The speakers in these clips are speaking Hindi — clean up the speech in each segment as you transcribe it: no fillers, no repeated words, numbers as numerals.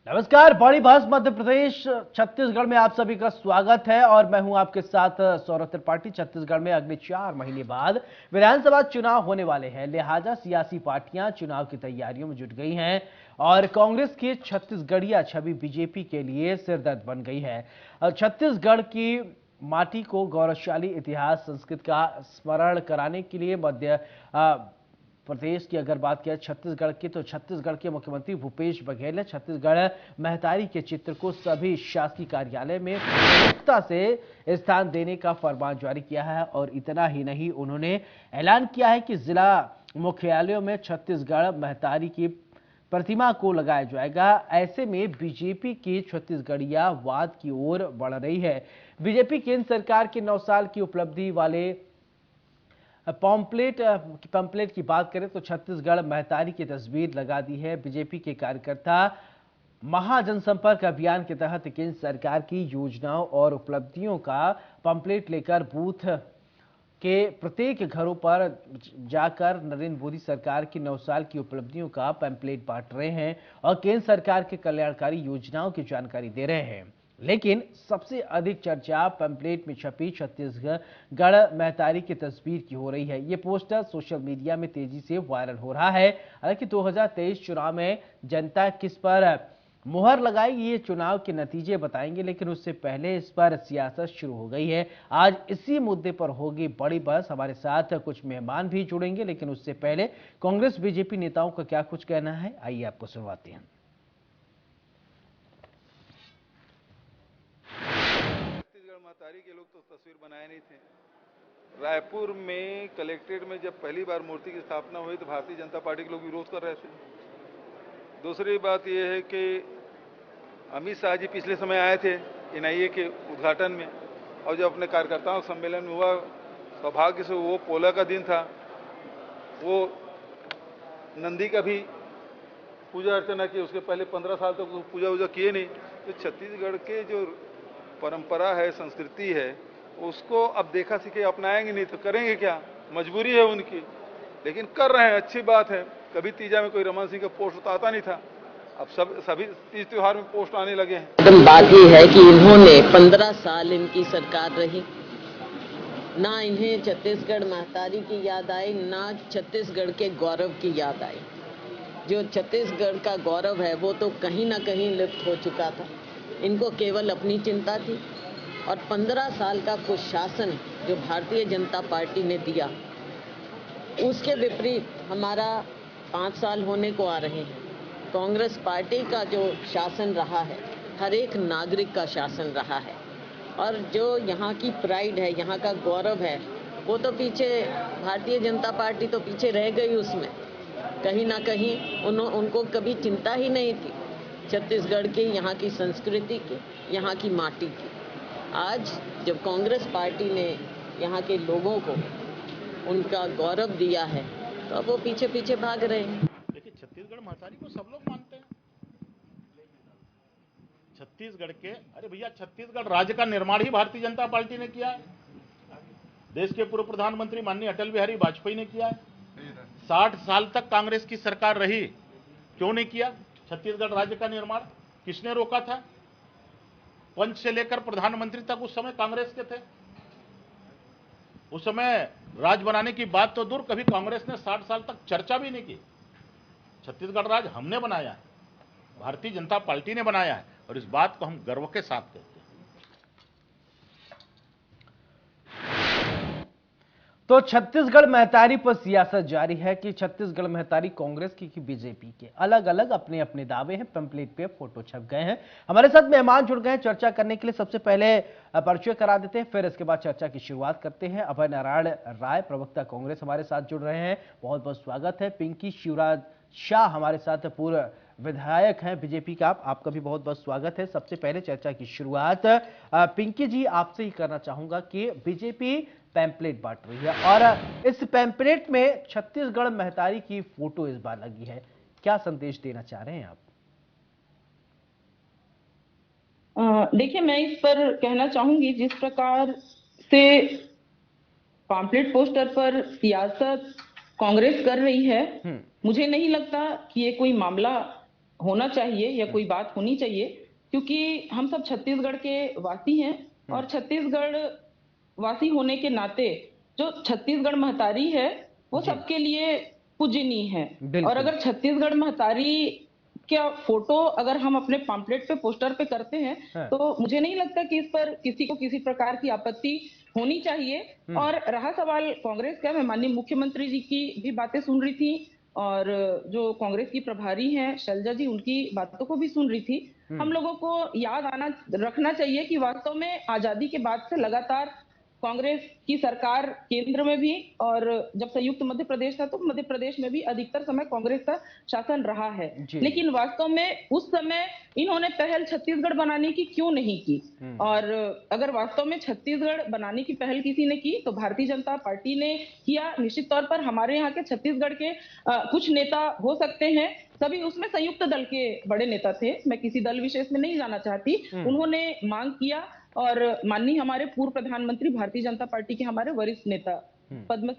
नमस्कार। बड़ी बहस मध्य प्रदेश छत्तीसगढ़ में आप सभी का स्वागत है और मैं हूं आपके साथ सौरभ त्रिपाठी। छत्तीसगढ़ में अगले 4 महीने बाद विधानसभा चुनाव होने वाले हैं, लिहाजा सियासी पार्टियां चुनाव की तैयारियों में जुट गई हैं और कांग्रेस की छत्तीसगढ़िया छवि बीजेपी के लिए सिरदर्द बन गई है। छत्तीसगढ़ की माटी को गौरवशाली इतिहास संस्कृति का स्मरण कराने के लिए मध्य प्रदेश की अगर बात किया छत्तीसगढ़ की, तो छत्तीसगढ़ के मुख्यमंत्री भूपेश बघेल ने छत्तीसगढ़ महतारी के चित्र को सभी शासकीय कार्यालय में प्रमुखता से स्थान देने का फरमान जारी किया है और इतना ही नहीं, उन्होंने ऐलान किया है कि जिला मुख्यालयों में छत्तीसगढ़ महतारी की प्रतिमा को लगाया जाएगा। ऐसे में बीजेपी की छत्तीसगढ़िया वाद की ओर बढ़ रही है। बीजेपी केंद्र सरकार के 9 साल की उपलब्धि वाले पंपलेट की बात करें तो छत्तीसगढ़ महतारी की तस्वीर लगा दी है। बीजेपी के कार्यकर्ता महाजनसंपर्क अभियान के तहत केंद्र सरकार की योजनाओं और उपलब्धियों का पंपलेट लेकर बूथ के प्रत्येक घरों पर जाकर नरेंद्र मोदी सरकार की 9 साल की उपलब्धियों का पैम्पलेट बांट रहे हैं और केंद्र सरकार के कल्याणकारी योजनाओं की जानकारी दे रहे हैं। लेकिन सबसे अधिक चर्चा पैम्पलेट में छपी छत्तीसगढ़ महतारी की तस्वीर की हो रही है। ये पोस्टर सोशल मीडिया में तेजी से वायरल हो रहा है। हालांकि 2023 चुनाव में जनता किस पर मुहर लगाएगी, ये चुनाव के नतीजे बताएंगे, लेकिन उससे पहले इस पर सियासत शुरू हो गई है। आज इसी मुद्दे पर होगी बड़ी बहस। हमारे साथ कुछ मेहमान भी जुड़ेंगे, लेकिन उससे पहले कांग्रेस बीजेपी नेताओं का क्या कुछ कहना है, आइए आपको सुनवाते हैं। छत्तीसगढ़ महतारी के लोग तो तस्वीर बनाए नहीं थे। रायपुर में कलेक्ट्रेट में जब पहली बार मूर्ति की स्थापना हुई तो भारतीय जनता पार्टी के लोग विरोध कर रहे थे। दूसरी बात यह है कि अमित शाह जी पिछले समय आए थे एनआईए के उद्घाटन में, और जब अपने कार्यकर्ताओं सम्मेलन में हुआ, सौभाग्य से वो पोला का दिन था, वो नंदी का भी पूजा अर्चना की। उसके पहले 15 साल तक तो पूजा वूजा किए नहीं। तो छत्तीसगढ़ के जो परंपरा है, संस्कृति है, उसको अब देखा सीखे अपनाएंगे नहीं तो करेंगे क्या, मजबूरी है उनकी, लेकिन कर रहे हैं, अच्छी बात है। कभी तीजा में कोई रमन सिंह का पोस्ट आता नहीं था, अब सभी तीज त्योहार में पोस्ट आने लगे हैं। एकदम बात ही है कि इन्होंने 15 साल इनकी सरकार रही, ना इन्हें छत्तीसगढ़ महतारी की याद आई, ना छत्तीसगढ़ के गौरव की याद आई। जो छत्तीसगढ़ का गौरव है वो तो कहीं ना कहीं लुप्त हो चुका था। इनको केवल अपनी चिंता थी और 15 साल का कुशासन जो भारतीय जनता पार्टी ने दिया, उसके विपरीत हमारा 5 साल होने को आ रहे हैं। कांग्रेस पार्टी का जो शासन रहा है, हर एक नागरिक का शासन रहा है, और जो यहाँ की प्राइड है, यहाँ का गौरव है, वो तो पीछे, भारतीय जनता पार्टी तो पीछे रह गई उसमें। कहीं ना कहीं उनको कभी चिंता ही नहीं थी छत्तीसगढ़ की, यहाँ की संस्कृति की, यहाँ की माटी की। आज जब कांग्रेस पार्टी ने यहाँ के लोगों को उनका गौरव दिया है, तो अब वो पीछे पीछे भाग रहे हैं। देखिए, छत्तीसगढ़ महतारी को सब लोग मानते हैं। छत्तीसगढ़ के, अरे भैया, छत्तीसगढ़ राज्य का निर्माण ही भारतीय जनता पार्टी ने किया है। देश के पूर्व प्रधानमंत्री माननीय अटल बिहारी वाजपेयी ने किया है। 60 साल तक कांग्रेस की सरकार रही, क्यों नहीं किया छत्तीसगढ़ राज्य का निर्माण? किसने रोका था? पंच से लेकर प्रधानमंत्री तक उस समय कांग्रेस के थे। उस समय राज बनाने की बात तो दूर, कभी कांग्रेस ने 60 साल तक चर्चा भी नहीं की। छत्तीसगढ़ राज हमने बनाया है, भारतीय जनता पार्टी ने बनाया है, और इस बात को हम गर्व के साथ कहते हैं। तो छत्तीसगढ़ महतारी पर सियासत जारी है कि छत्तीसगढ़ महतारी कांग्रेस की कि बीजेपी के, अलग अलग अपने अपने दावे हैं। पैम्पलेट पे फोटो छप गए हैं। हमारे साथ मेहमान जुड़ गए हैं चर्चा करने के लिए। सबसे पहले परिचय करा देते हैं, फिर इसके बाद चर्चा की शुरुआत करते हैं। अभय नारायण राय, प्रवक्ता कांग्रेस, हमारे साथ जुड़ रहे हैं, बहुत बहुत स्वागत है। पिंकी शिवराज शाह हमारे साथ पूर्व विधायक हैं बीजेपी का, आपका भी बहुत बहुत स्वागत है। सबसे पहले चर्चा की शुरुआत पिंकी जी आपसे ही करना चाहूंगा कि बीजेपी पैम्पलेट बांट रही है और इस पैम्पलेट में छत्तीसगढ़ महतारी की फोटो इस बार लगी है, क्या संदेश देना चाह रहे हैं आप? देखिए, मैं इस पर कहना चाहूंगी, जिस प्रकार से पॉम्पलेट पोस्टर पर सियासत कांग्रेस कर रही है, मुझे नहीं लगता कि ये कोई मामला होना चाहिए या कोई बात होनी चाहिए, क्योंकि हम सब छत्तीसगढ़ के वासी हैं और छत्तीसगढ़ वासी होने के नाते जो छत्तीसगढ़ महतारी है वो जी। सबके लिए पूजनीय है। और बिल्कुल। अगर छत्तीसगढ़ महतारी क्या फोटो अगर हम अपने पम्पलेट पे पोस्टर पे करते हैं हाँ। तो मुझे नहीं लगता कि इस पर किसी को किसी प्रकार की आपत्ति होनी चाहिए। और रहा सवाल कांग्रेस का, मैं माननीय मुख्यमंत्री जी की भी बातें सुन रही थी और जो कांग्रेस की प्रभारी हैं शैलजा जी उनकी बातों को भी सुन रही थी। हम लोगों को याद आना रखना चाहिए कि वास्तव में आजादी के बाद से लगातार कांग्रेस की सरकार केंद्र में भी और जब संयुक्त मध्य प्रदेश था तो मध्य प्रदेश में भी अधिकतर समय कांग्रेस का शासन रहा है। जी। लेकिन वास्तव में उस समय इन्होंने पहल छत्तीसगढ़ बनाने की क्यों नहीं की? और अगर वास्तव में छत्तीसगढ़ बनाने की पहल किसी ने की तो भारतीय जनता पार्टी ने किया। निश्चित तौर पर हमारे यहाँ के छत्तीसगढ़ के कुछ नेता हो सकते हैं, सभी उसमें संयुक्त दल के बड़े नेता थे, मैं किसी दल विशेष में नहीं जाना चाहती, उन्होंने मांग किया और माननीय हमारे पूर्व प्रधानमंत्री भारतीय जनता पार्टी के हमारे वरिष्ठ नेता पद्म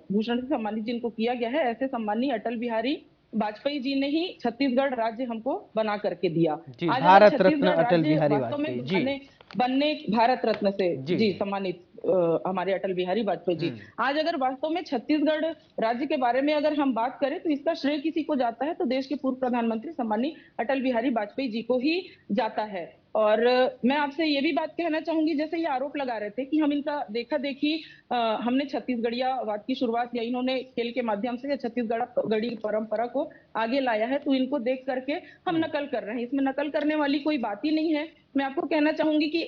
भूषण से सम्मानित जिनको किया गया है, ऐसे सम्मानीय अटल बिहारी वाजपेयी जी ने ही छत्तीसगढ़ राज्य हमको बना करके दिया। जी, आज भारत अगर रत्न छत्तीसगढ़ अटल राज्य बिहारी वास्तव में वाजपेयी जी। बनने भारत रत्न से जी, जी जी। सम्मानित हमारे अटल बिहारी वाजपेयी जी, आज अगर वास्तव में छत्तीसगढ़ राज्य के बारे में अगर हम बात करें तो इसका श्रेय किसी को जाता है तो देश के पूर्व प्रधानमंत्री सम्मानीय अटल बिहारी वाजपेयी जी को ही जाता है। और मैं आपसे ये भी बात कहना चाहूंगी, जैसे ये आरोप लगा रहे थे कि हम इनका देखा देखी हमने छत्तीसगढ़ियावाद की शुरुआत या इन्होंने खेल के माध्यम से छत्तीसगढ़ी परंपरा को आगे लाया है तो इनको देख करके हम नकल कर रहे हैं। इसमें नकल करने वाली कोई बात ही नहीं है। मैं आपको कहना चाहूंगी कि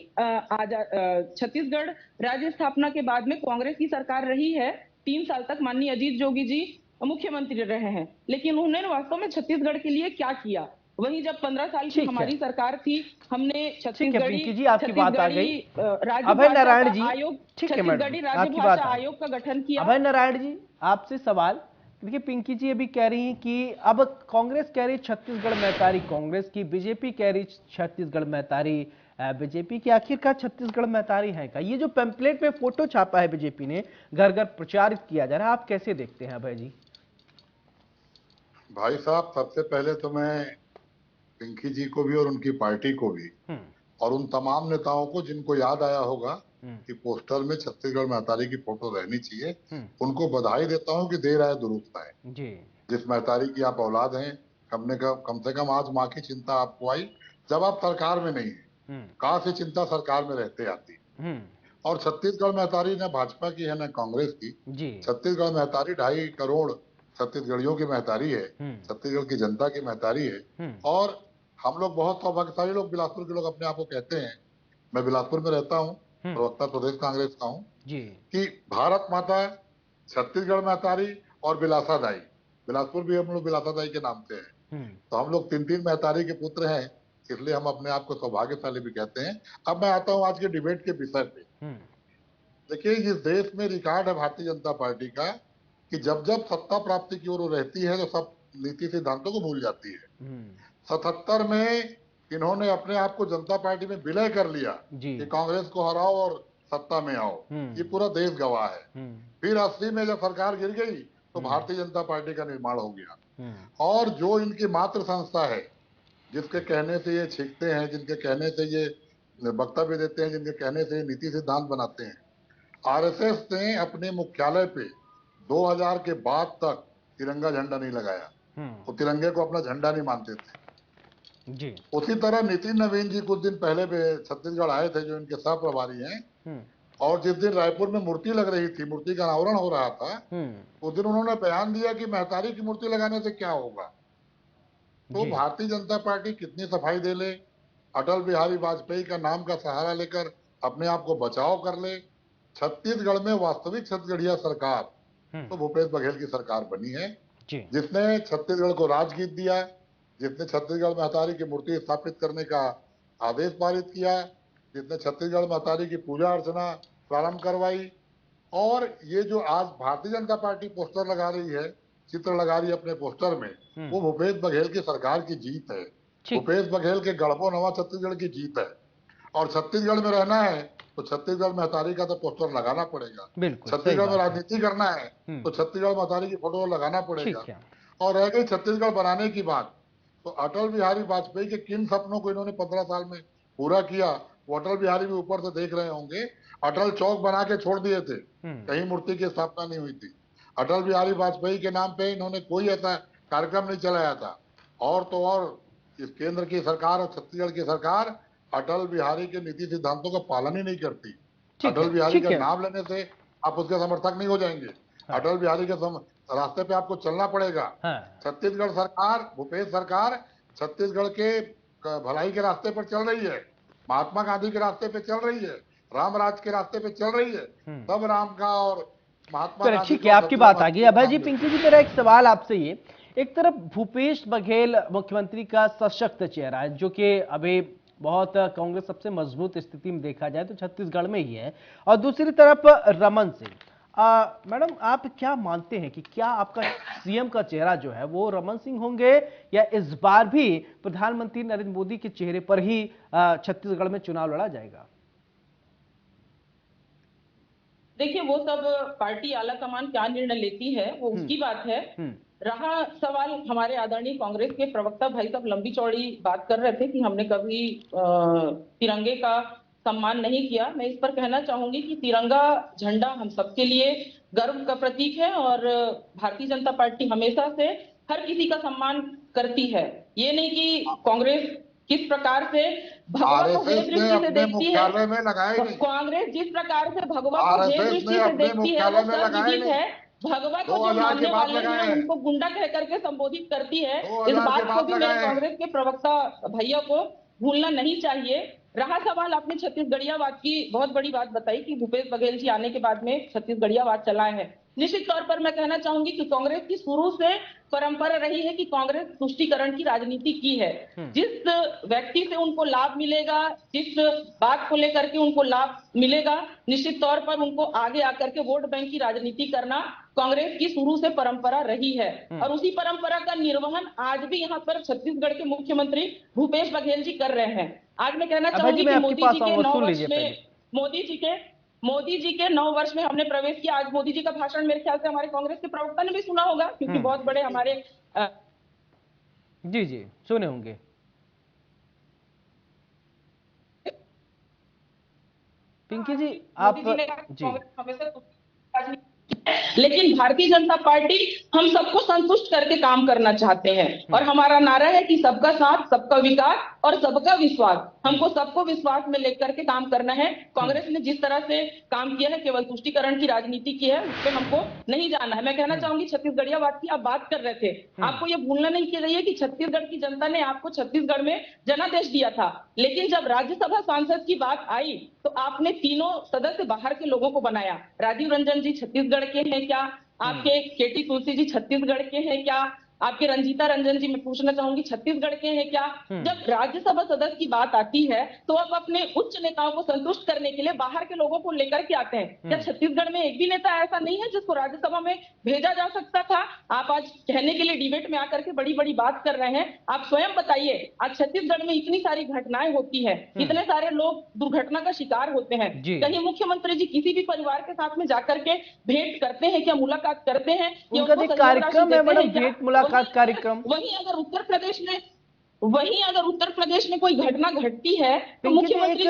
छत्तीसगढ़ राज्य स्थापना के बाद में कांग्रेस की सरकार रही है, 3 साल तक माननीय अजीत जोगी जी मुख्यमंत्री रहे हैं, लेकिन उन्होंने वास्तव में छत्तीसगढ़ के लिए क्या किया? वहीं जब 15 साल की ठीक है। हमारी सरकार थी, हमने ठीक है पिंकी जी, आपकी बात आ गई। राज्य अभय भाषा नारायण का जी, आयोग, ठीक है मैडम, छत्तीसगढ़ी राज्य आपकी बात भाषा आ गई। आयोग का गठन किया। अभय नारायण जी, आपसे सवाल। देखिए पिंकी जी अभी कह रही हैं कि अब कांग्रेस कह रही छत्तीसगढ़ महतारी कांग्रेस की, बीजेपी कह रही छत्तीसगढ़ महतारी बीजेपी की। आखिरकार छत्तीसगढ़ महतारी है का? ये जो पैम्पलेट में फोटो छापा है बीजेपी ने, घर घर प्रचारित किया जा रहा है, आप कैसे देखते हैं अभय जी? भाई साहब, सबसे पहले तो मैं पिंकी जी को भी और उनकी पार्टी को भी और उन तमाम नेताओं को जिनको याद आया होगा कि पोस्टर में छत्तीसगढ़ महतारी की फोटो रहनी चाहिए, उनको बधाई देता हूं कि देर आए दुरुस्त आए। जी। जिस महतारी की आप औलाद हैं, कम से कम आज माँ की चिंता आपको आई जब आप सरकार में नहीं है। कहां से चिंता सरकार में रहते आती। और छत्तीसगढ़ महतारी न भाजपा की है न कांग्रेस की। छत्तीसगढ़ महतारी 2.5 करोड़ छत्तीसगढ़ियों की महतारी है, छत्तीसगढ़ की जनता की महतारी है। और हम लोग बहुत सौभाग्यशाली लोग, बिलासपुर के लोग अपने आप को कहते हैं, मैं बिलासपुर में रहता हूँ, प्रवक्ता प्रदेश कांग्रेस का हूँ, कि भारत माता, छत्तीसगढ़ महतारी और बिलासा दाई, बिलासपुर भी हम लोग बिलासा दाई के नाम से है। तो हम लोग 3-3 महतारी के पुत्र हैं, इसलिए हम अपने आप को सौभाग्यशाली भी कहते हैं। अब मैं आता हूँ आज के डिबेट के विषय पे। देखिए, इस देश में रिकॉर्ड है भारतीय जनता पार्टी का कि जब जब सत्ता प्राप्ति की ओर रहती है तो सब नीति सिद्धांतों को भूल जाती है। 77 में इन्होंने अपने आप को जनता पार्टी में विलय कर लिया कि कांग्रेस को हराओ और सत्ता में आओ, ये पूरा देश गवाह है। फिर 80 में जब सरकार गिर गई तो भारतीय जनता पार्टी का निर्माण हो गया। और जो इनकी मातृ संस्था है, जिसके कहने से ये छींकते हैं, जिनके कहने से ये वक्तव्य देते हैं, जिनके कहने से ये नीति सिद्धांत बनाते हैं, आरएसएस ने अपने मुख्यालय पे 2000 के बाद तक तिरंगा झंडा नहीं लगाया। वो तिरंगे को अपना झंडा नहीं मानते थे। जी। उसी तरह नितिन नवीन जी कुछ दिन पहले छत्तीसगढ़ आए थे, जो इनके सह प्रभारी हैं, और जिस दिन रायपुर में मूर्ति लग रही थी, मूर्ति का अनावरण हो रहा था, उस दिन उन्होंने बयान दिया कि महतारी की मूर्ति लगाने से क्या होगा। तो भारतीय जनता पार्टी कितनी सफाई दे ले, अटल बिहारी वाजपेयी का नाम का सहारा लेकर अपने आप को बचाव कर ले। छत्तीसगढ़ में वास्तविक छत्तीसगढ़िया सरकार तो भूपेश बघेल की सरकार बनी है, जिसने छत्तीसगढ़ को राजगीत दिया, जिसने छत्तीसगढ़ महतारी की मूर्ति स्थापित करने का आदेश पारित किया, जिसने छत्तीसगढ़ महतारी की पूजा अर्चना प्रारंभ करवाई। और ये जो आज भारतीय जनता पार्टी पोस्टर लगा रही है, चित्र लगा रही है अपने पोस्टर में, वो भूपेश बघेल की सरकार की जीत है, भूपेश बघेल के गढ़बो नवा छत्तीसगढ़ की जीत है। और छत्तीसगढ़ में रहना है तो छत्तीसगढ़ महतारी का तो पोस्टर लगाना पड़ेगा। छत्तीसगढ़ में राजनीति करना है तो छत्तीसगढ़ महतारी की फोटो लगाना पड़ेगा। और रह गई छत्तीसगढ़ बनाने की बात, तो अटल बिहारी वाजपेयी के किन सपनों को इन्होंने 15 साल में पूरा किया, वो अटल बिहारी भी ऊपर से देख रहे होंगे। अटल चौक बना के छोड़ दिए थे, कहीं मूर्ति की स्थापना नहीं हुई थी। अटल बिहारी वाजपेयी के नाम पे इन्होंने कोई ऐसा कार्यक्रम नहीं चलाया था। और तो और इस केंद्र की सरकार और छत्तीसगढ़ की सरकार अटल बिहारी के नीति सिद्धांतों का पालन ही नहीं करती। अटल बिहारी का नाम लेने से आप उसके समर्थक नहीं हो जाएंगे। हाँ। अटल बिहारी के रास्ते पे आपको चलना पड़ेगा। हाँ। छत्तीसगढ़ सरकार, भूपेश सरकार छत्तीसगढ़ के भलाई के रास्ते पर चल रही है, महात्मा गांधी के रास्ते पे चल रही है, रामराज के रास्ते पे चल रही है। सब राम का और महात्मा गांधी। ठीक है, आपकी बात आ गई। अभय जी, पिंकी जी, मेरा एक सवाल आपसे ये, एक तरफ भूपेश बघेल मुख्यमंत्री का सशक्त चेहरा है, जो कि अभी बहुत कांग्रेस सबसे मजबूत स्थिति में देखा जाए तो छत्तीसगढ़ में ही है, और दूसरी तरफ रमन सिंह। मैडम, आप क्या मानते हैं कि क्या आपका सीएम का चेहरा जो है वो रमन सिंह होंगे, या इस बार भी प्रधानमंत्री नरेंद्र मोदी के चेहरे पर ही छत्तीसगढ़ में चुनाव लड़ा जाएगा? देखिए, वो सब पार्टी आला कमान क्या निर्णय लेती है वो उसकी बात है। रहा सवाल हमारे आदरणीय कांग्रेस के प्रवक्ता भाई साहब लंबी चौड़ी बात कर रहे थे कि हमने कभी तिरंगे का सम्मान नहीं किया। मैं इस पर कहना चाहूंगी कि तिरंगा झंडा हम सबके लिए गर्व का प्रतीक है, और भारतीय जनता पार्टी हमेशा से हर किसी का सम्मान करती है। ये नहीं कि कांग्रेस किस प्रकार से भगवा को भेद दृष्टि से देखती है, कांग्रेस जिस प्रकार से भगवा को भेद दृष्टि से देखती है वो सर्वविदित है। भगवा को जो मानने वाले हैं उनको गुंडा कह करके संबोधित करती है। इस बात को भी मेरे कांग्रेस के प्रवक्ता भैया को भूलना नहीं चाहिए। रहा सवाल आपने छत्तीसगढ़ियावाद की, बहुत बड़ी बात बताई कि भूपेश बघेल जी आने के बाद में छत्तीसगढ़ियावाद चलाए हैं। निश्चित तौर पर मैं कहना चाहूंगी कि कांग्रेस की शुरू से परंपरा रही है कि कांग्रेस तुष्टीकरण की राजनीति की है। जिस व्यक्ति से उनको लाभ मिलेगा, जिस बात को लेकर के उनको लाभ मिलेगा, निश्चित तौर पर उनको आगे आकर के वोट बैंक की राजनीति करना कांग्रेस की शुरू से परंपरा रही है। और उसी परंपरा का निर्वहन आज भी यहाँ पर छत्तीसगढ़ के मुख्यमंत्री भूपेश बघेल जी कर रहे हैं। आज मैं कहना चाहूंगी कि मोदी जी के 9 वर्ष में हमने प्रवेश किया। आज मोदी जी का भाषण मेरे ख्याल से हमारे कांग्रेस के प्रवक्ता ने भी सुना होगा, क्योंकि बहुत बड़े हमारे जी सुने होंगे। पिंकी जी, आप जी हमेशा, लेकिन भारतीय जनता पार्टी हम सबको संतुष्ट करके काम करना चाहते हैं, और हमारा नारा है कि सबका साथ, सबका विकास और सबका विश्वास। हमको सबको विश्वास में लेकर के काम करना है। कांग्रेस ने जिस तरह से काम किया है, केवल तुष्टीकरण की राजनीति की है, उस पर हमको नहीं जाना है। मैं कहना चाहूंगी छत्तीसगढ़ियावाद की आप बात कर रहे थे, आपको ये भूलना नहीं चाहिए कि छत्तीसगढ़ की जनता ने आपको छत्तीसगढ़ में जनादेश दिया था, लेकिन जब राज्यसभा सांसद की बात आई तो आपने तीनों सदस्य बाहर के लोगों को बनाया। राजीव रंजन जी छत्तीसगढ़ के हैं क्या? आपके केटी तुलसी जी छत्तीसगढ़ के हैं क्या? आपके रंजीता रंजन जी मैं पूछना चाहूंगी छत्तीसगढ़ के हैं क्या? जब राज्यसभा सदस्य की बात आती है तो आप अपने उच्च नेताओं को संतुष्ट करने के लिए बाहर के लोगों को लेकर के आते हैं। क्या छत्तीसगढ़ में एक भी नेता ऐसा नहीं है जिसको राज्यसभा में भेजा जा सकता था? आप आज कहने के लिए डिबेट में आकर के बड़ी बड़ी बात कर रहे हैं। आप स्वयं बताइए, आज छत्तीसगढ़ में इतनी सारी घटनाएं होती है, इतने सारे लोग दुर्घटना का शिकार होते हैं, कहीं मुख्यमंत्री जी किसी भी परिवार के साथ में जाकर के भेंट करते हैं क्या, मुलाकात करते हैं? उनका कार्यक्रम है मैडम, भेंट मुलाकात कार्यक्रम। वहीं अगर उत्तर प्रदेश में कोई घटना घटती है तो मुख्यमंत्री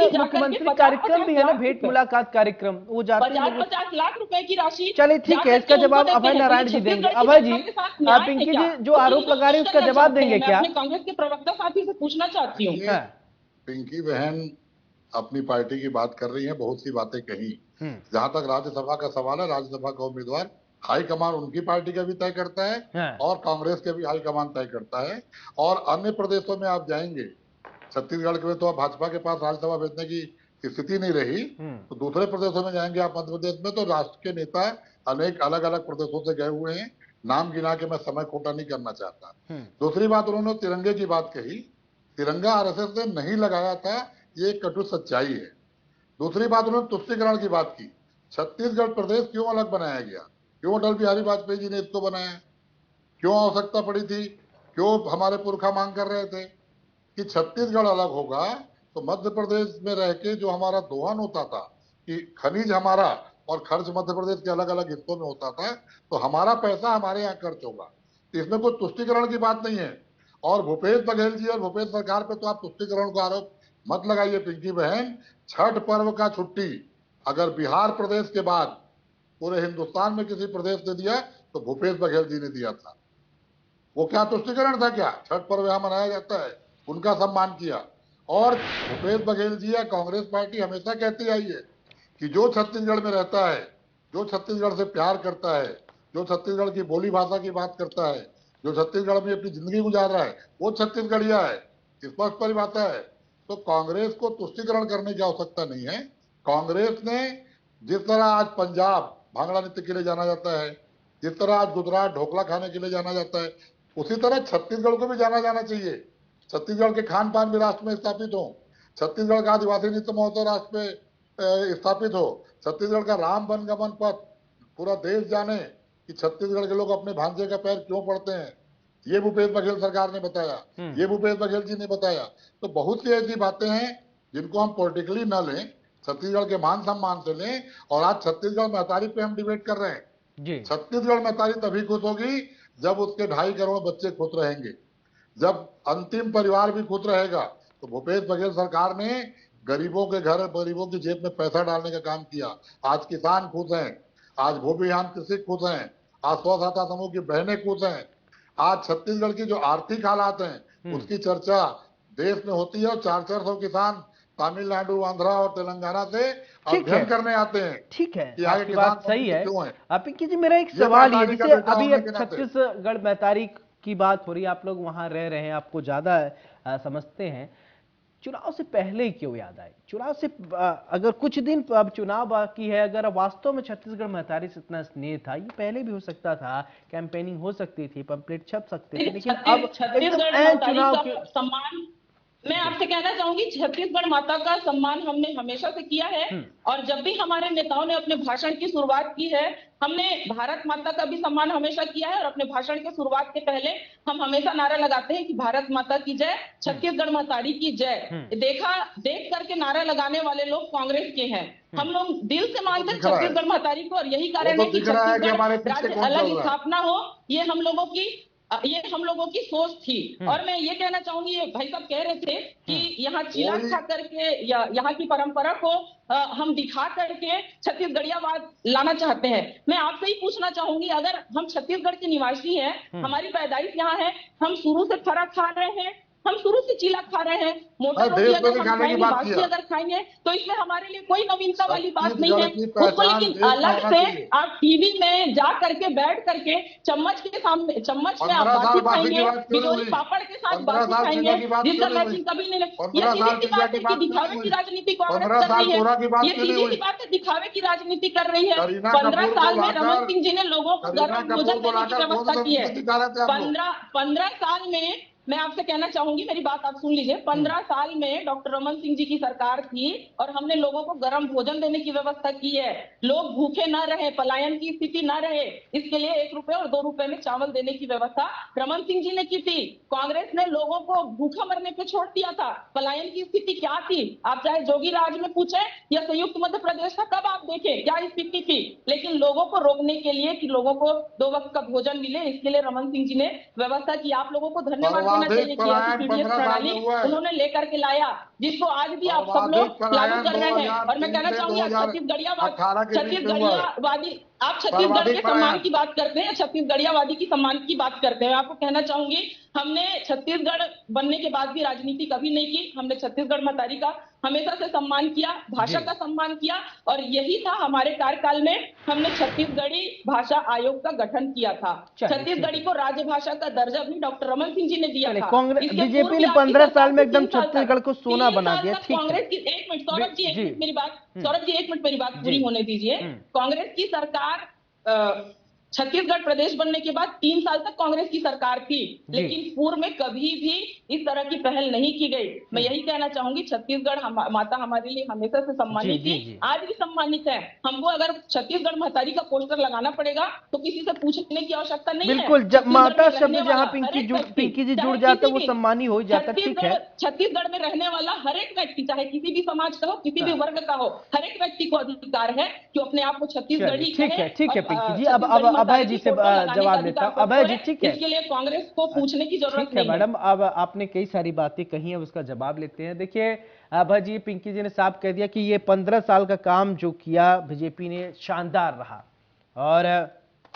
कार्यक्रम भी है ना, भेंट मुलाकात कार्यक्रम, वो जाते हैं 50 लाख रुपए की राशि। चलिए ठीक है, इसका जवाब अभय नारायण जी देंगे। अभय जी, आप पिंकी जी जो आरोप लगा रहे हैं उसका जवाब देंगे क्या? कांग्रेस के प्रवक्ता साथी से पूछना चाहती हूँ। पिंकी बहन अपनी पार्टी की बात कर रही है, बहुत सी बातें कही। जहां तक राज्यसभा का सवाल है, राज्यसभा का उम्मीदवार हाईकमान उनकी पार्टी का भी तय करता है और कांग्रेस के भी हाईकमान तय करता है। और अन्य प्रदेशों में आप जाएंगे, छत्तीसगढ़ के में तो अब भाजपा के पास राज्यसभा भेजने की स्थिति नहीं रही, तो दूसरे प्रदेशों में जाएंगे आप, मध्य प्रदेश में तो राष्ट्र के नेता अनेक अलग अलग प्रदेशों से गए हुए हैं, नाम गिना के मैं समय खोटा नहीं करना चाहता। दूसरी बात, उन्होंने तिरंगे की बात कही, तिरंगा आरएसएस ने नहीं लगाया था, ये एक कटु सच्चाई है। दूसरी बात, उन्होंने तुष्टीकरण की बात की, छत्तीसगढ़ प्रदेश क्यों अलग बनाया गया, क्यों अटल बिहारी वाजपेयी जी ने इसको बनाया, क्यों आवश्यकता पड़ी थी, क्यों हमारे पुरखा मांग कर रहे थे कि छत्तीसगढ़ अलग होगा तो मध्य प्रदेश में रह के जो हमारा दोहन होता था कि खनिज हमारा और खर्च मध्य प्रदेश के अलग अलग हिस्सों में होता था, तो हमारा पैसा हमारे यहाँ खर्च होगा, तो इसमें कोई तुष्टीकरण की बात नहीं है। और भूपेश बघेल जी और भूपेश सरकार पे तो आप तुष्टीकरण का आरोप मत लगाइए पिंकी बहन। छठ पर्व का छुट्टी अगर बिहार प्रदेश के बाद पूरे हिंदुस्तान में किसी प्रदेश ने दिया तो भूपेश बघेल जी ने दिया था। वो क्या तुष्टीकरण था क्या? छठ पर्व यहां मनाया जाता है, उनका सम्मान किया। और भूपेश बघेल जी या कांग्रेस पार्टी हमेशा कहती आई है कि जो छत्तीसगढ़ में रहता है, जो छत्तीसगढ़ से प्यार करता है, जो छत्तीसगढ़ की बोली भाषा की बात करता है, जो छत्तीसगढ़ में अपनी जिंदगी गुजार रहा है, वो छत्तीसगढ़िया है। स्पष्ट परिभाषा है। तो कांग्रेस को तुष्टीकरण करने की आवश्यकता नहीं है। कांग्रेस ने जिस तरह आज पंजाब भांगड़ा नृत्य के लिए जाना जाता है, जिस तरह आज गुजरात ढोकला खाने के लिए जाना जाता है, उसी तरह छत्तीसगढ़ को भी जाना जाना चाहिए। छत्तीसगढ़ के खान पान भी राष्ट्र में स्थापित हो, छत्तीसगढ़ का आदिवासी नृत्य महोत्सव राष्ट्र में स्थापित हो, छत्तीसगढ़ का राम वनगमन पथ पूरा देश जाने कि छत्तीसगढ़ के लोग अपने भांजे का पैर क्यों पड़ते हैं। ये भूपेश बघेल सरकार ने बताया, ये भूपेश बघेल जी ने बताया। तो बहुत सी ऐसी बातें हैं जिनको हम पॉलिटिकली न लें, छत्तीसगढ़ के मान सम्मान से लें। और आज छत्तीसगढ़ महतारी पे हम डिबेट कर रहे हैं। छत्तीसगढ़ महतारी तभी खुश होगी जब उसके 2.5 करोड़ बच्चे खुश रहेंगे, जब अंतिम परिवार भी खुश रहेगा। तो भूपेश बघेल सरकार ने गरीबों के घर, गरीबों की जेब में पैसा डालने का काम किया। आज किसान खुश हैं, आज भूमिहीन कृषक खुश हैं, आज स्व सहायता समूह की बहनें खुश हैं। आज छत्तीसगढ़ की जो आर्थिक हालात हैं उसकी चर्चा देश में होती है और 400 किसान तमिलनाडु, आंध्रा और तेलंगाना से अध्ययन करने आते हैं। ठीक है, कि आपकी बात सही है। क्यों है। पिंकी जी, मेरा एक सवाल ये, जैसे अभी होने के नाते। छत्तीसगढ़ महतारी की बात हो रही है, आप लोग वहां रह रहे हैं, आपको ज्यादा समझते हैं। चुनाव से पहले क्यों याद आई? चुनाव से अगर कुछ दिन अब चुनाव बाकी है, अगर वास्तव में छत्तीसगढ़ महतारी से इतना स्नेह था, ये पहले भी हो सकता था, कैंपेनिंग हो सकती थी, पंपलेट छप सकते थे, लेकिन अब छत्तीसगढ़ महतारी का सम्मान, मैं आपसे कहना चाहूंगी, छत्तीसगढ़ माता का सम्मान हमने हमेशा से किया है। और जब भी हमारे नेताओं ने अपने भाषण की शुरुआत की है, हमने भारत माता का भी सम्मान हमेशा किया है। और अपने भाषण के शुरुआत के पहले हम हमेशा नारा लगाते हैं कि भारत माता की जय, छत्तीसगढ़ महतारी की जय। देख करके नारा लगाने वाले लोग कांग्रेस के हैं। हम लोग दिल से मानते हैं छत्तीसगढ़ महतारी को, और यही कारण है कि छत्तीसगढ़ राज्य अलग स्थापना हो, ये हम लोगों की सोच थी। और मैं ये कहना चाहूंगी, ये भाई साहब कह रहे थे कि यहाँ चीला खा करके या यहाँ की परंपरा को हम दिखा करके छत्तीसगढ़ियावाद लाना चाहते हैं। मैं आपसे ही पूछना चाहूंगी, अगर हम छत्तीसगढ़ के निवासी हैं, हमारी पैदाइश यहाँ है, हम शुरू से फरा खा रहे हैं, हम शुरू से चीला खा रहे हैं, मोटा रोटी अगर हम खाएंगे, बासी अगर खाएंगे, तो इसमें हमारे लिए कोई नवीनता वाली बात नहीं है उसको। लेकिन अलग से आप टीवी में जा करके बैठ करके चम्मच के सामने, चम्मच में आप बासी खाएंगे, बिजोरी पापड़ के साथ बासी खाएंगे, जिसका मैचिंग कभी नहीं। ये सीधी सी बात है कि दिखावे की राजनीति कांग्रेस कर रही है। ये सीधी सी बात है, दिखावे की राजनीति कर रही है। 15 साल में रमन सिंह जी ने लोगों को गर्म भोजन देने की व्यवस्था की है। 15 साल में, मैं आपसे कहना चाहूंगी, मेरी बात आप सुन लीजिए, 15 साल में डॉक्टर रमन सिंह जी की सरकार थी और हमने लोगों को गर्म भोजन देने की व्यवस्था की है। लोग भूखे ना रहे, पलायन की स्थिति ना रहे, इसके लिए 1 रुपए और 2 रुपए में चावल देने की व्यवस्था रमन सिंह जी ने की थी। कांग्रेस ने लोगों को भूखा मरने पे छोड़ दिया था। पलायन की स्थिति क्या थी, आप चाहे जोगी राज में पूछे या संयुक्त मध्य प्रदेश का, कब आप देखें क्या स्थिति थी। लेकिन लोगों को रोकने के लिए कि लोगों को 2 वक्त का भोजन मिले, इसके लिए रमन सिंह जी ने व्यवस्था की। आप लोगों को धन्यवाद देना चाहिए कि ऐसी पीडीएस प्रणाली उन्होंने लेकर के लाया, जिसको आज भी आप सब लोग लागू कर रहे हैं। और मैं कहना चाहूंगी, छत्तीसगढ़ियावादी, आप छत्तीसगढ़ के सम्मान की बात करते हैं, छत्तीसगढ़ियावादी की सम्मान की बात करते हैं। आपको कहना चाहूंगी, हमने छत्तीसगढ़ बनने के बाद भी राजनीति कभी नहीं की। हमने छत्तीसगढ़ महतारी का हमेशा से सम्मान किया, भाषा का सम्मान किया, और यही था हमारे कार्यकाल में हमने छत्तीसगढ़ी भाषा आयोग का गठन किया था। छत्तीसगढ़ी को राजभाषा का दर्जा भी डॉक्टर रमन सिंह जी ने दिया था। कांग्रेस बीजेपी ने 15 साल में एकदम छत्तीसगढ़ को सोना बना दिया। ठीक है, कांग्रेस की, एक मिनट सौरभ जी, 1 मिनट मेरी बात, सौरभ जी 1 मिनट मेरी बात पूरी होने दीजिए। कांग्रेस की सरकार छत्तीसगढ़ प्रदेश बनने के बाद 3 साल तक कांग्रेस की सरकार थी, लेकिन पूर्व में कभी भी इस तरह की पहल नहीं की गई। मैं यही कहना चाहूंगी, छत्तीसगढ़ माता हमारे लिए हमेशा से सम्मानित थी, आज भी सम्मानित है। हमको अगर छत्तीसगढ़ महतारी का पोस्टर लगाना पड़ेगा तो किसी से पूछने की आवश्यकता नहीं है। बिल्कुल, जब माता शब्द जहाँ पिंकी जी जुड़ जाते वो सम्मानी हो जाता। ठीक है, छत्तीसगढ़ में रहने वाला हर एक व्यक्ति, चाहे किसी भी समाज का हो, किसी भी वर्ग का हो, हर एक व्यक्ति को अधिकार है कि अपने आप को छत्तीसगढ़ी। ठीक है पिंकी जी, अब अभय जी से जवाब लेता हूँ। अभय जी ठीक है, इसके लिए कांग्रेस को पूछने की जरूरत ठीक है नहीं है। मैडम, अब आपने कई सारी बातें कही हैं, उसका जवाब लेते हैं। देखिए अभय जी, पिंकी जी ने साफ कह दिया कि ये 15 साल का काम जो किया बीजेपी ने शानदार रहा और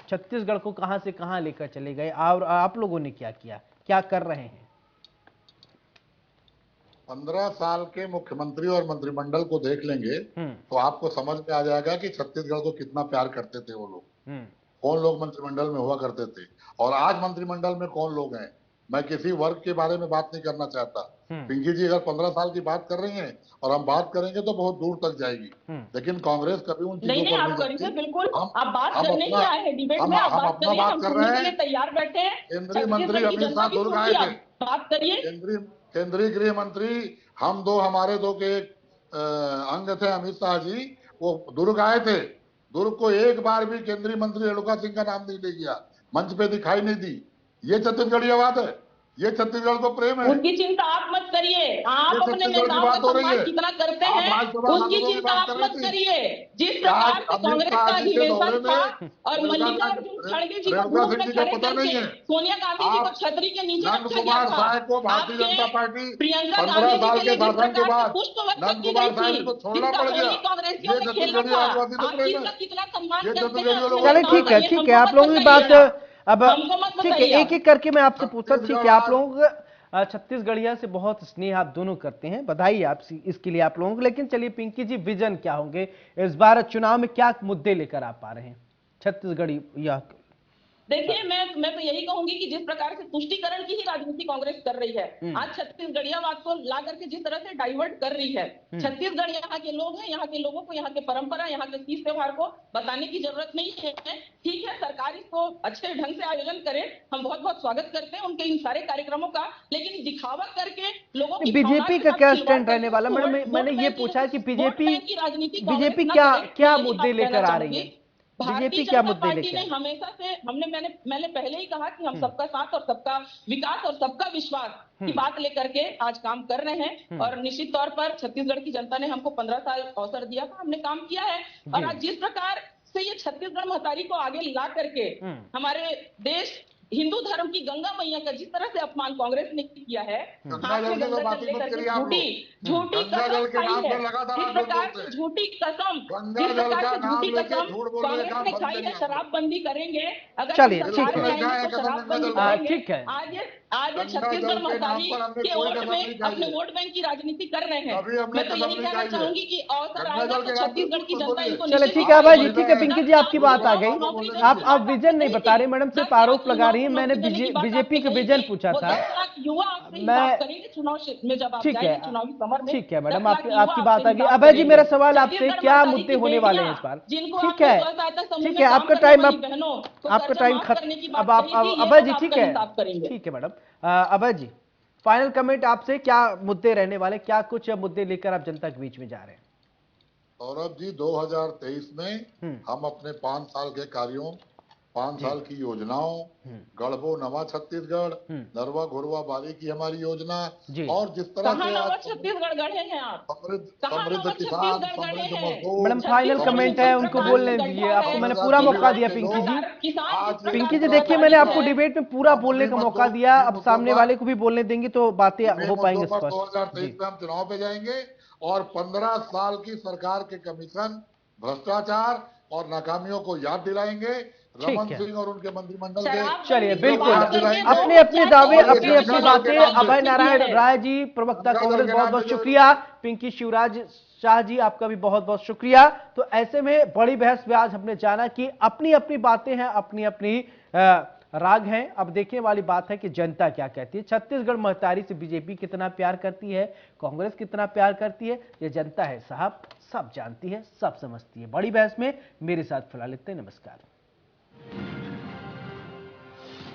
छत्तीसगढ़ को कहां से कहां लेकर चले गए, और आप लोगों ने क्या किया, क्या कर रहे हैं? 15 साल के मुख्यमंत्री और मंत्रिमंडल को देख लेंगे तो आपको समझ में आ जाएगा कि छत्तीसगढ़ को कितना प्यार करते थे वो लोग, कौन लोग मंत्रिमंडल में हुआ करते थे और आज मंत्रिमंडल में कौन लोग हैं। मैं किसी वर्ग के बारे में बात नहीं करना चाहता। पिंकी जी अगर 15 साल की बात कर रही हैं और हम बात करेंगे तो बहुत दूर तक जाएगी, लेकिन कांग्रेस कभी उन चीजों पर नहीं जाती। बिल्कुल हम आप बात करने ही आए हैं डिबेट में, आप हम बात अपना करिए, बात हम कर सुनने रहे के लिए हैं। तैयार बैठे हैं। केंद्रीय मंत्री अमित शाह दुर्ग आए थे, बात करिए। केंद्रीय गृह मंत्री हमारे दो के अंग थे अमित शाह जी, वो दुर्ग आए थे। दुर्ग को एक बार भी केंद्रीय मंत्री रेणुका सिंह का नाम नहीं ले गया, मंच पे दिखाई नहीं दी। ये छत्तीसगढ़ी बात है, ये छत्तीसगढ़ को प्रेम है। उनकी चिंता आप मत करिए, आप अपने छत्तीसगढ़ की नेताओं बात का हो रही सम्मान है। कितना करते आप हैं राज्यसभा उनकी सांसदों की चिंता बात आप कर मत रही थी। करिए। जिस आज प्रकार से अमित कांग्रेस शाह का जी के दौरे अधिवेशन में था और मल्लिकार्जुन खड़गे जी को रेणुका ग्रुप सिंह में जी को खड़े पता नहीं करके है। सोनिया गांधी जी को आप छतरी के नीचे नंद रखा गया कुमार था। साहब को भारतीय आपके जनता पार्टी प्रियंका 15 गांधी जी साल के के लिए जिस शासन के प्रकार से बाद पुष्प वर्षा नंद की कुमार गई साहब थी, को छोड़ना जिसका पड़ गया। होली कांग्रेसियों ये ने खेला छत्तीसगढ़ी था, आदिवासी तो आप प्रेम है। इसका कितना सम्मान ये करते हैं छत्तीसगढ़ी अपने लोगों चले को ठीक है, प्रेम ठीक है, हमको आप मत लोगों की बात बताइएगा। अब हमको मत ठीक है, बताइए। एक एक करके मैं आपसे पूछता। ठीक है, छत्तीसगढ़ आप लोग छत्तीसगढ़िया से बहुत स्नेह आप दोनों करते हैं, बधाई आप इसके लिए आप लोगों को। लेकिन चलिए पिंकी जी, विजन क्या होंगे इस बार चुनाव में, क्या मुद्दे लेकर आप आ रहे हैं छत्तीसगढ़ी या? देखिए मैं तो यही कहूंगी कि जिस प्रकार से तुष्टीकरण की ही राजनीति कांग्रेस कर रही है, आज छत्तीसगढ़ियावाद को ला करके जिस तरह से डाइवर्ट कर रही है, छत्तीसगढ़ यहाँ के लोग हैं, यहाँ के लोगों को यहाँ के परंपरा, यहाँ के तीज त्योहार को बताने की जरूरत नहीं है। ठीक है, सरकार इसको अच्छे ढंग से आयोजन करे, हम बहुत बहुत स्वागत करते हैं उनके इन सारे कार्यक्रमों का, लेकिन दिखावा करके लोगों की बीजेपी का क्या स्टैंड रहने वाला? मैडम मैंने ये पूछा कि बीजेपी क्या मुद्दे लेकर आ रही है? बीजेपी क्या मुद्दे लेकर? हमेशा से मैंने पहले ही कहा कि हम सबका साथ और सबका विकास और सबका विश्वास की बात लेकर के आज काम कर रहे हैं, और निश्चित तौर पर छत्तीसगढ़ की जनता ने हमको 15 साल अवसर दिया था, हमने काम किया है। और आज जिस प्रकार से ये छत्तीसगढ़ महतारी को आगे ला करके हमारे देश हिंदू धर्म की गंगा मैया का जिस तरह से अपमान कांग्रेस ने किया है, झूठी कसम कांग्रेस ने खाई है, शराबबंदी करेंगे। अगर चलिए ठीक है, आज छत्तीसगढ़ महतारी के वोट में अपने वोट बैंक की राजनीति कर रहे हैं। मैं तो यही कहना चाहूंगी कि अवसर आएगा तो छत्तीसगढ़ की जनता इनको। चलिए ठीक है अभय जी, ठीक है, पिंकी जी आपकी बात आ गई। आप विजन नहीं बता रही मैडम, सिर्फ आरोप लगा रही है। मैंने बीजेपी के विजन पूछा था। मैं ठीक है, ठीक है मैडम, आपकी बात आ गई। अभय जी, मेरा सवाल आपसे, क्या मुद्दे होने वाले हैं इस बार? ठीक है, ठीक है, आपका टाइम खत्म। अब आप अभय जी, ठीक है मैडम। अभय जी, फाइनल कमेंट आपसे, क्या मुद्दे रहने वाले, क्या कुछ मुद्दे लेकर आप जनता के बीच में जा रहे हैं? सौरभ जी, 2023 में हम अपने 5 साल के कार्यों, 5 साल की योजनाओं, गढ़बो नवा छत्तीसगढ़, नरवा घुरवा बारी की हमारी योजना, और जिस तरह से छत्तीसगढ़ गढ़े हैं आप, समृद्ध किसान, समृद्ध मजदूर। मैडम फाइनल कमेंट है, उनको बोलने दीजिए। आपको मैंने पूरा मौका दिया पिंकी जी। पिंकी जी देखिए, मैंने आपको डिबेट में पूरा बोलने का मौका दिया, अब सामने वाले को भी बोलने देंगे तो बातें हो पाएंगे स्पष्ट। 2023 में हम चुनाव पे जाएंगे और 15 साल की सरकार के कमीशन, भ्रष्टाचार और नाकामियों को याद दिलाएंगे। रमन सिंह और उनके मंत्रिमंडल के। चलिए बिल्कुल, अपने अपने दावे, अपनी अपनी बातें। अभय नारायण राय जी, प्रवक्ता कांग्रेस, बहुत बहुत शुक्रिया। पिंकी शिवराज शाह जी, आपका भी बहुत बहुत शुक्रिया। तो ऐसे में बड़ी बहस में आज हमने जाना कि अपनी अपनी बातें हैं, अपनी अपनी राग हैं। अब देखने वाली बात है कि जनता क्या कहती है। छत्तीसगढ़ महतारी से बीजेपी कितना प्यार करती है, कांग्रेस कितना प्यार करती है, ये जनता है साहब, सब जानती है, सब समझती है। बड़ी बहस में मेरे साथ फिलहाल इतने, नमस्कार।